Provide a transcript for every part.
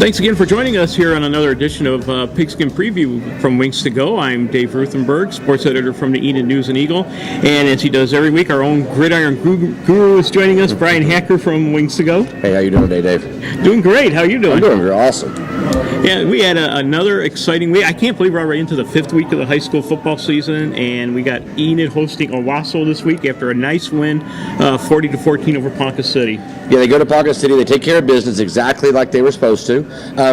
Thanks again for joining us here on another edition of Pigskin Preview from Wings to Go. I'm Dave Ruthenberg, sports editor from the Enid News Eagle. And as he does every week, our own gridiron guru is joining us, Brian Hacker from Wings to Go. Hey, how you doing today, Dave? Doing great. How are you doing? I'm doing awesome. Yeah, we had another exciting week. I can't believe we're already into the fifth week of the high school football season, and we got Enid hosting Owasso this week after a nice win, 40-14 over Ponca City. Yeah, they go to Ponca City. They take care of business exactly like they were supposed to.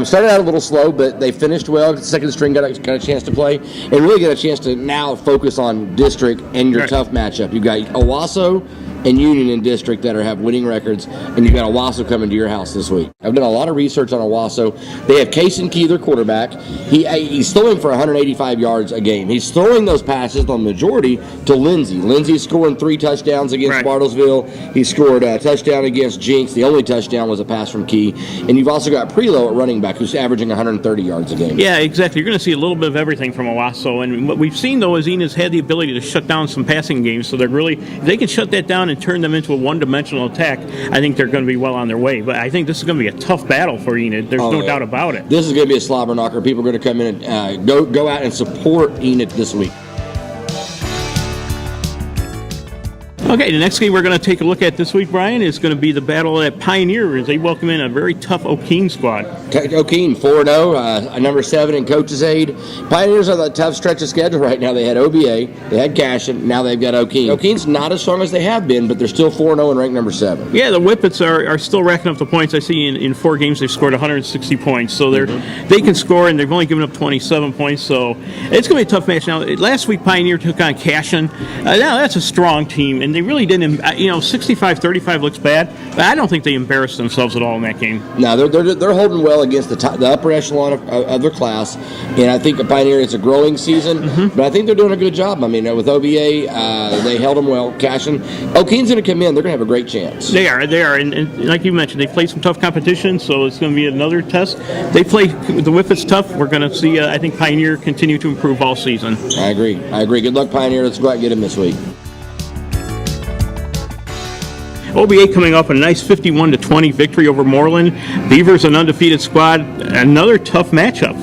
Started out a little slow, but they finished well. The second string got a chance to play and really get a chance to now focus on district and your tough matchup. You've got Owasso and Union in district that have winning records, and you've got Owasso coming to your house this week. I've done a lot of research on Owasso. They have Kason Key, their quarterback. He's throwing for 185 yards a game. He's throwing those passes, the majority, to Lindsay. Lindsay's scoring 3 touchdowns against Bartlesville. He scored a touchdown against Jinx. The only touchdown was a pass from Key. And you've also got Prelo at running back, who's averaging 130 yards a game. Yeah, exactly. You're going to see a little bit of everything from Owasso. And what we've seen, though, is Enid's had the ability to shut down some passing games. So if they can shut that down and turn them into a one-dimensional attack, I think they're going to be well on their way. But I think this is going to be a tough battle for Enid. There's no doubt about it. This is going to be a slobber knocker. People are going to come in and go out and support Enid this week. Okay, the next game we're going to take a look at this week, Brian, is going to be the battle at Pioneer as they welcome in a very tough O'Keene squad. O'Keene 4-0, number 7 in coach's aid. Pioneers are the tough stretch of schedule right now. They had OBA, they had Cashin, now they've got O'Keene. O'Keene's not as strong as they have been, but they're still 4-0 and ranked number 7. Yeah, the Whippets are still racking up the points. I see in 4 games they've scored 160 points, so they can score, and they've only given up 27 points, so it's going to be a tough match. Now, last week Pioneer took on Cashin. Now that's a strong team, and they really didn't, 65-35 looks bad, but I don't think they embarrassed themselves at all in that game. No, they're holding well against the upper echelon of their class, and I think the Pioneer, it's a growing season, but I think they're doing a good job. I mean, with OBA, they held them well. Cashin, O'Keene's going to come in. They're going to have a great chance. They are, and like you mentioned, they played some tough competition, so it's going to be another test. They play the Whippets tough. We're going to see, I think, Pioneer continue to improve all season. I agree. Good luck, Pioneer. Let's go out and get them this week. OBA coming off a nice 51-20 victory over Moreland. Beaver's an undefeated squad. Another tough matchup.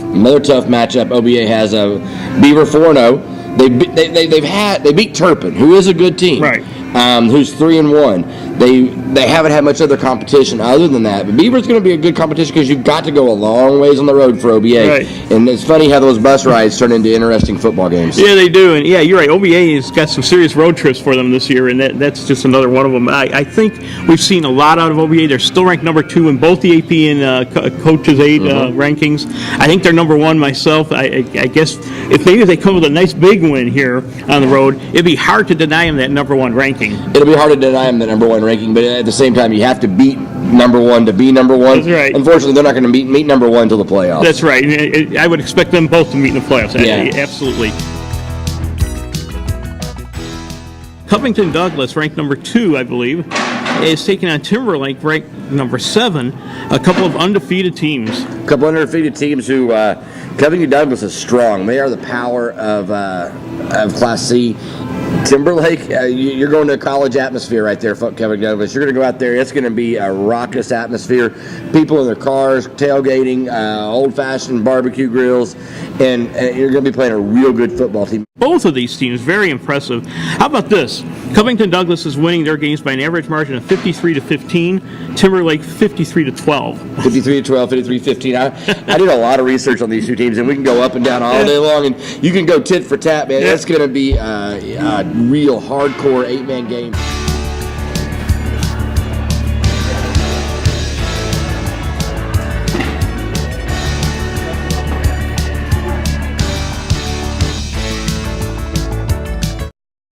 OBA has a Beaver 4-0. They beat Turpin, who is a good team. Right. Who's 3-1. They haven't had much other competition other than that. But Beaver's going to be a good competition because you've got to go a long ways on the road for OBA. Right. And it's funny how those bus rides turn into interesting football games. Yeah, they do. And yeah, you're right. OBA has got some serious road trips for them this year, and that's just another one of them. I think we've seen a lot out of OBA. They're still ranked number 2 in both the AP and Coach's Aid rankings. I think they're number 1 myself. I guess if maybe they come with a nice big win here on the road, it'd be hard to deny them that number 1 ranking. It'll be hard to deny them the number 1 ranking, but at the same time, you have to beat number 1 to be number 1. That's right. Unfortunately, they're not going to meet number 1 until the playoffs. That's right. I would expect them both to meet in the playoffs. Yeah. Absolutely. Covington Douglas, ranked number 2, I believe, is taking on Timberlake, ranked number 7. A couple of undefeated teams. Who Covington Douglas is strong. They are the power of Class C. Timberlake, you're going to a college atmosphere right there, Kevin Douglas. You're going to go out there. It's going to be a raucous atmosphere. People in their cars, tailgating, old-fashioned barbecue grills, and you're going to be playing a real good football team. Both of these teams, very impressive. How about this? Covington Douglas is winning their games by an average margin of 53-15. Timberlake 53-12. 53-12, 53-15. I did a lot of research on these two teams, and we can go up and down all day long, and you can go tit for tat, man. That's going to be a real hardcore 8-man game.